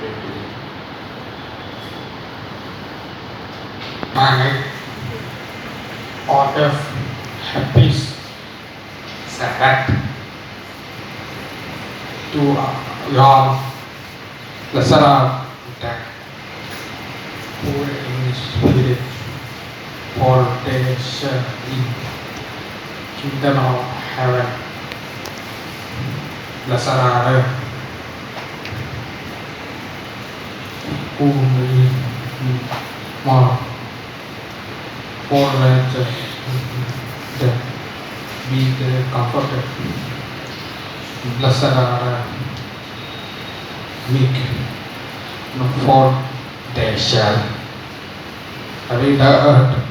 really manage out of happy select to your lesser that poor in spirit for their in kingdom of heaven lesser who more for the be the comforted blessed are meek no for they shall read the earth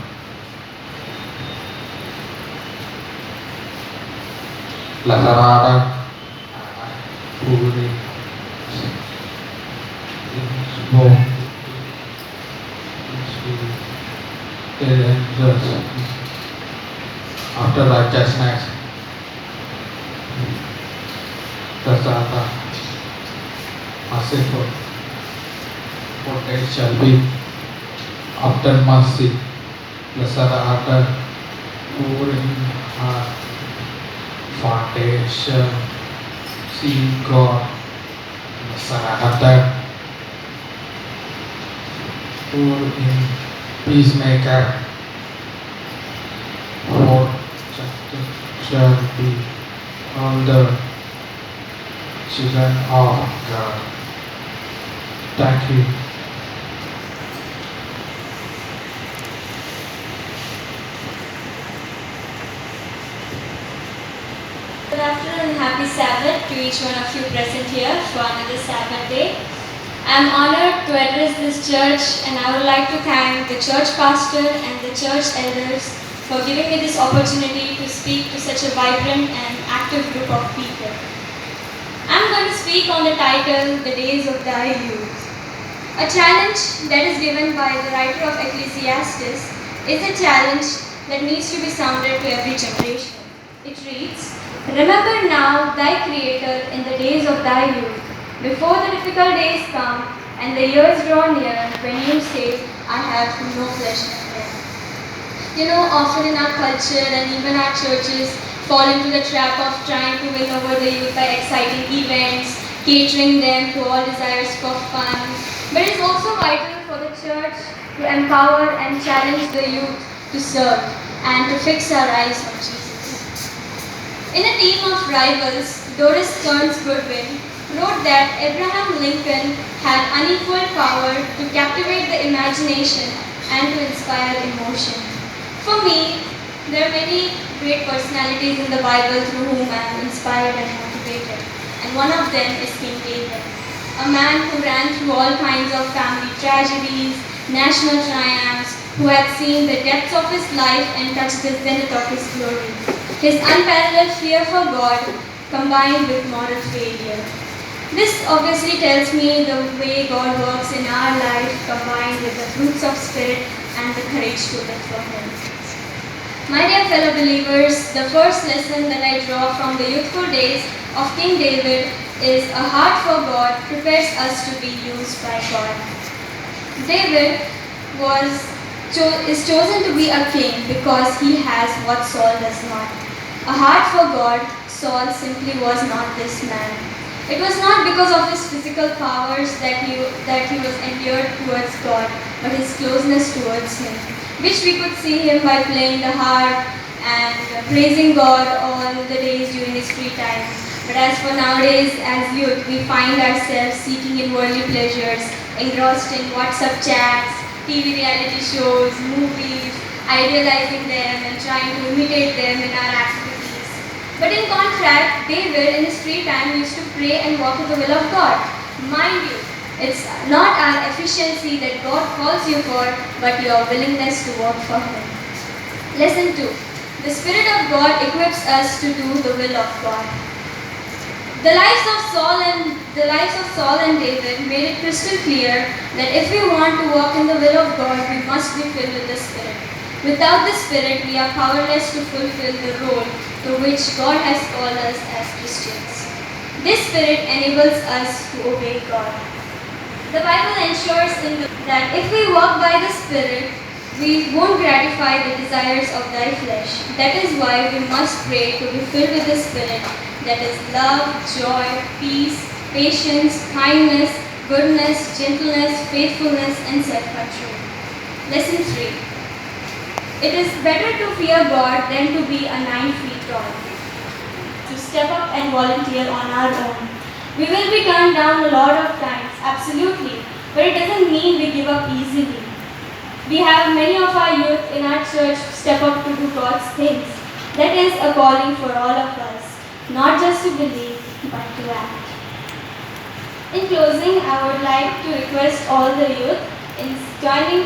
Lazarada who is born after righteousness Lazarada merciful for they shall be after mercy Lazarada poor in heart foundation see God Lazarada poor in peacemaker for justice shall be all the children of God. Thank you. Good afternoon and happy Sabbath to each one of you present here for another Sabbath day. I am honored to address this church and I would like to thank the church pastor and the church elders for giving me this opportunity to speak to such a vibrant and active group of people. I am going to speak on the title, The Days of Thy Youth. A challenge that is given by the writer of Ecclesiastes is a challenge that needs to be sounded to every generation. It reads, Remember now thy Creator in the days of thy youth, before the difficult days come and the years draw near when you say, I have no pleasure in them. You know, often in our culture and even our churches fall into the trap of trying to win over the youth by exciting events, catering them to all desires for fun. But it is also vital for the church to empower and challenge the youth to serve and to fix our eyes on Jesus. In a team of rivals, Doris Kearns Goodwin wrote that Abraham Lincoln had unequal power to captivate the imagination and to inspire emotion. For me, there are many great personalities in the Bible through whom I am inspired and motivated. And one of them is King David, a man who ran through all kinds of family tragedies, national triumphs, who had seen the depths of his life and touched the zenith of his glory. His unparalleled fear for God combined with moral failure. This obviously tells me the way God works in our life combined with the fruits of spirit and the courage to live for Him. My dear fellow believers, the first lesson that I draw from the youthful days of King David is a heart for God prepares us to be used by God. David is chosen to be a king because he has what Saul does not. A heart for God, Saul simply was not this man. It was not because of his physical powers that he was endeared towards God, but his closeness towards Him, which we could see him by playing the harp and praising God all the days during his free time. But as for nowadays, as youth, we find ourselves seeking in worldly pleasures, engrossed in WhatsApp chats, TV reality shows, movies, idealizing them and trying to imitate them in our activities. But in contrast, David in his free time used to pray and walk in the will of God. Mind you, it's not our efficiency that God calls you for, but your willingness to work for Him. Lesson 2. The Spirit of God equips us to do the will of God. The lives of Saul and David made it crystal clear that if we want to walk in the will of God, we must be filled with the Spirit. Without the Spirit, we are powerless to fulfill the role to which God has called us as Christians. This Spirit enables us to obey God. The Bible ensures that if we walk by the Spirit, we won't gratify the desires of thy flesh. That is why we must pray to be filled with the Spirit, that is love, joy, peace, patience, kindness, goodness, gentleness, faithfulness, and self-control. Lesson 3. It is better to fear God than to be a 9 feet tall. To step up and volunteer on our own. We will be turned down a lot of times, absolutely, but it doesn't mean we give up easily. We have many of our youth in our church step up to do God's things. That is a calling for all of us, not just to believe, but to act. In closing, I would like to request all the youth in joining